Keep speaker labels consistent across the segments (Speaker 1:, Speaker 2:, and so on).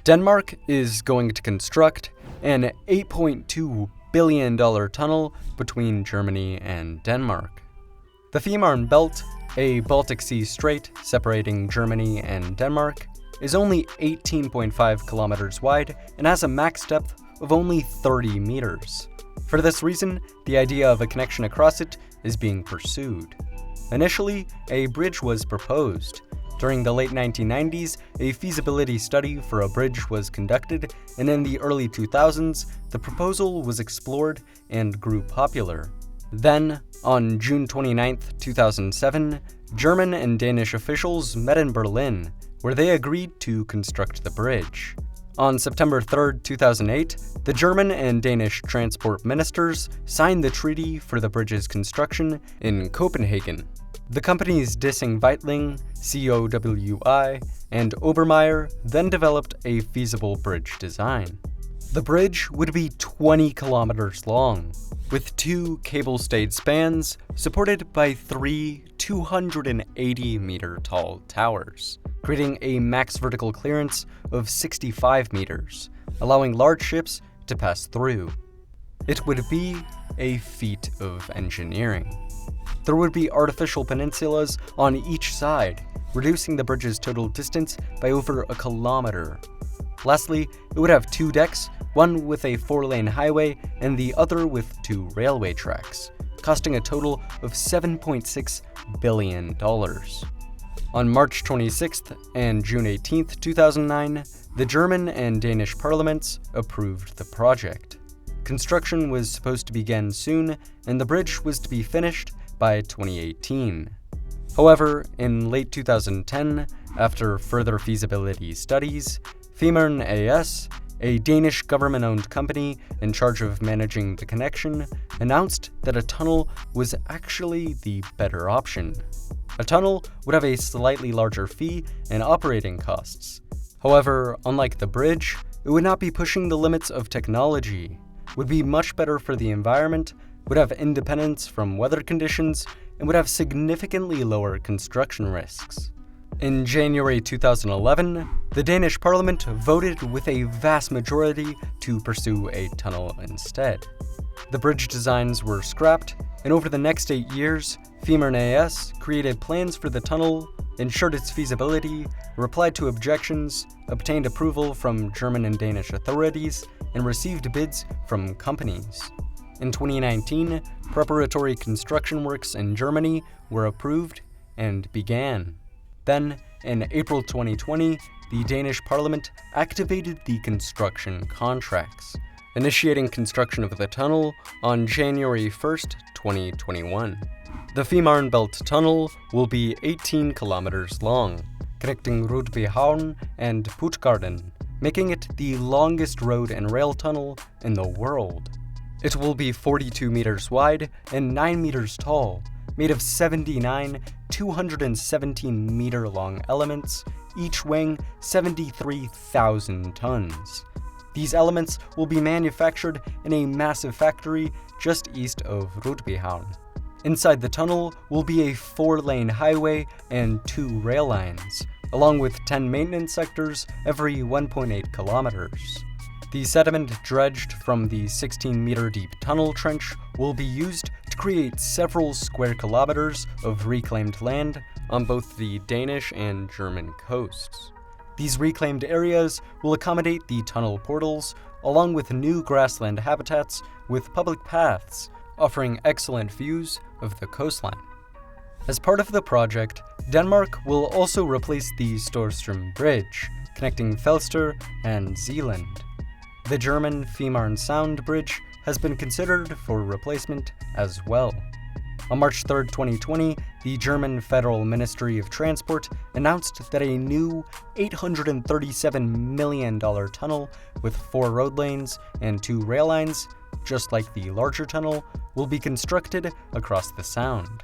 Speaker 1: Denmark is going to construct an $8.2 billion tunnel between Germany and Denmark. The Femarn Belt, a Baltic Sea strait separating Germany and Denmark, is only 18.5 kilometers wide and has a max depth of only 30 meters. For this reason, the idea of a connection across it is being pursued. Initially, a bridge was proposed. During the late 1990s, a feasibility study for a bridge was conducted, and in the early 2000s, the proposal was explored and grew popular. Then, on June 29, 2007, German and Danish officials met in Berlin, where they agreed to construct the bridge. On September 3, 2008, the German and Danish transport ministers signed the treaty for the bridge's construction in Copenhagen. The companies dissingweitling, COWI, and Obermeier then developed a feasible bridge design. The bridge would be 20 kilometers long, with 2 cable-stayed spans supported by 3 280-meter-tall towers, creating a max vertical clearance of 65 meters, allowing large ships to pass through. It would be a feat of engineering. There would be artificial peninsulas on each side, reducing the bridge's total distance by over a kilometer. Lastly, it would have 2 decks, one with a 4-lane highway and the other with 2 railway tracks, costing a total of $7.6 billion. On March 26th and June 18th, 2009, the German and Danish parliaments approved the project. Construction was supposed to begin soon, and the bridge was to be finished by 2018. However, in late 2010, after further feasibility studies, Femern A, a Danish government-owned company in charge of managing the connection, announced that a tunnel was actually the better option. A tunnel would have a slightly larger fee and operating costs. However, unlike the bridge, it would not be pushing the limits of technology, would be much better for the environment, would have independence from weather conditions, and would have significantly lower construction risks. In January 2011, the Danish parliament voted with a vast majority to pursue a tunnel instead. The bridge designs were scrapped, and over the next 8 years, Femern A created plans for the tunnel, ensured its feasibility, replied to objections, obtained approval from German and Danish authorities, and received bids from companies. In 2019, preparatory construction works in Germany were approved and began. Then, in April 2020, the Danish parliament activated the construction contracts, initiating construction of the tunnel on January 1st, 2021. The Femarn Belt tunnel will be 18 kilometers long, connecting Rødbyhavn and Puttgarden, making it the longest road and rail tunnel in the world. It will be 42 meters wide and 9 meters tall, made of 79 217-meter-long elements, each weighing 73,000 tons. These elements will be manufactured in a massive factory just east of Rødbyhavn. Inside the tunnel will be a 4-lane highway and 2 rail lines, along with 10 maintenance sectors every 1.8 kilometers. The sediment dredged from the 16-meter-deep tunnel trench will be used to create several square kilometers of reclaimed land on both the Danish and German coasts. These reclaimed areas will accommodate the tunnel portals, along with new grassland habitats with public paths, offering excellent views of the coastline. As part of the project, Denmark will also replace the Storstrøm Bridge, connecting Falster and Zealand. The German Femern Sound Bridge has been considered for replacement as well. On March 3, 2020, the German Federal Ministry of Transport announced that a new $837 million tunnel with 4 road lanes and 2 rail lines, just like the larger tunnel, will be constructed across the Sound.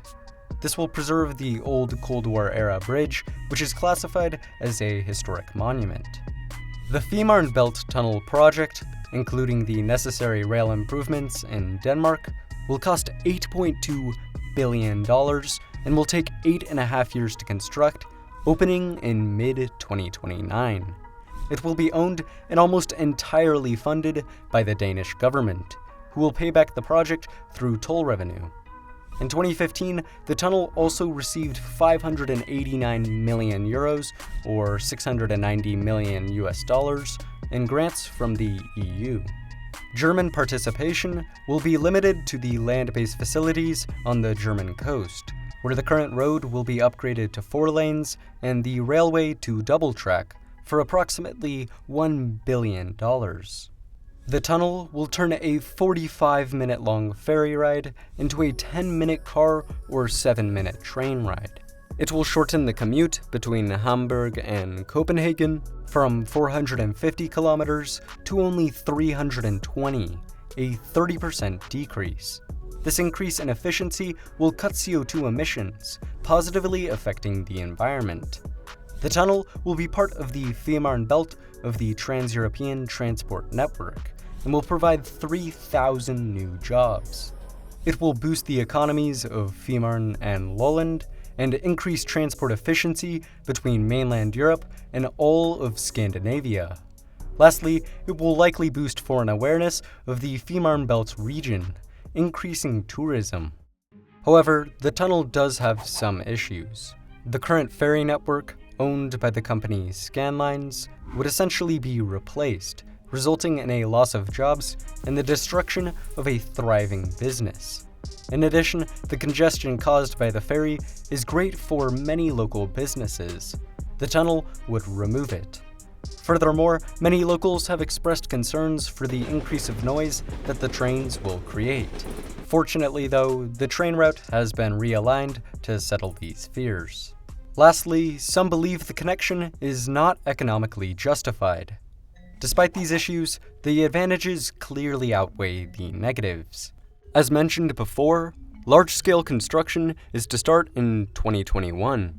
Speaker 1: This will preserve the old Cold War-era bridge, which is classified as a historic monument. The Femarn Belt Tunnel project, including the necessary rail improvements in Denmark, will cost $8.2 billion and will take 8.5 years to construct, opening in mid-2029. It will be owned and almost entirely funded by the Danish government, who will pay back the project through toll revenue. In 2015, the tunnel also received 589 million euros, or 690 million US dollars, in grants from the EU. German participation will be limited to the land-based facilities on the German coast, where the current road will be upgraded to 4 lanes and the railway to double track for approximately $1 billion. The tunnel will turn a 45-minute long ferry ride into a 10-minute car or 7-minute train ride. It will shorten the commute between Hamburg and Copenhagen from 450 kilometers to only 320, a 30% decrease. This increase in efficiency will cut CO2 emissions, positively affecting the environment. The tunnel will be part of the Femarn Belt of the Trans-European Transport Network and will provide 3,000 new jobs. It will boost the economies of Femern and Lolland and increase transport efficiency between mainland Europe and all of Scandinavia. Lastly, it will likely boost foreign awareness of the Femarn Belt region, increasing tourism. However, the tunnel does have some issues. The current ferry network, owned by the company Scandlines, would essentially be replaced, resulting in a loss of jobs and the destruction of a thriving business. In addition, the congestion caused by the ferry is great for many local businesses. The tunnel would remove it. Furthermore, many locals have expressed concerns for the increase of noise that the trains will create. Fortunately, though, the train route has been realigned to settle these fears. Lastly, some believe the connection is not economically justified. Despite these issues, the advantages clearly outweigh the negatives. As mentioned before, large-scale construction is to start in 2021.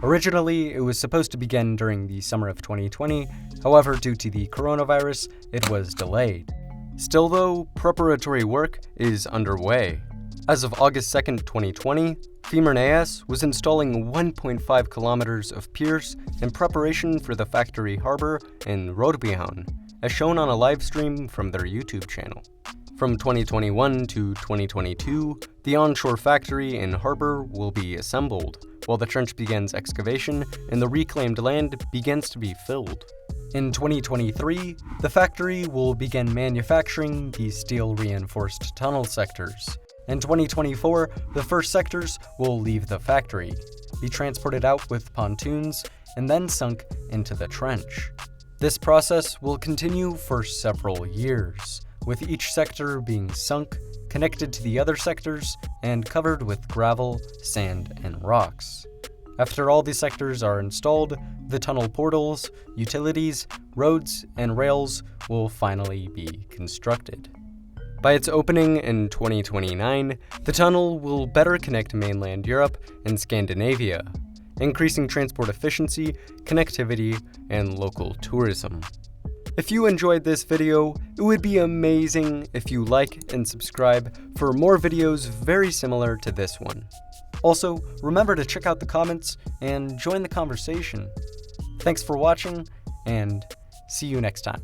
Speaker 1: Originally, it was supposed to begin during the summer of 2020, however, due to the coronavirus, it was delayed. Still though, preparatory work is underway. As of August 2, 2020, Femern A was installing 1.5 kilometers of piers in preparation for the factory harbor in Rødbyhavn, as shown on a live stream from their YouTube channel. From 2021 to 2022, the onshore factory in harbor will be assembled, while the trench begins excavation and the reclaimed land begins to be filled. In 2023, the factory will begin manufacturing the steel-reinforced tunnel sectors. In 2024, the first sectors will leave the factory, be transported out with pontoons, and then sunk into the trench. This process will continue for several years, with each sector being sunk, connected to the other sectors, and covered with gravel, sand, and rocks. After all the sectors are installed, the tunnel portals, utilities, roads, and rails will finally be constructed. By its opening in 2029, the tunnel will better connect mainland Europe and Scandinavia, increasing transport efficiency, connectivity, and local tourism. If you enjoyed this video, it would be amazing if you like and subscribe for more videos very similar to this one. Also, remember to check out the comments and join the conversation. Thanks for watching, and see you next time.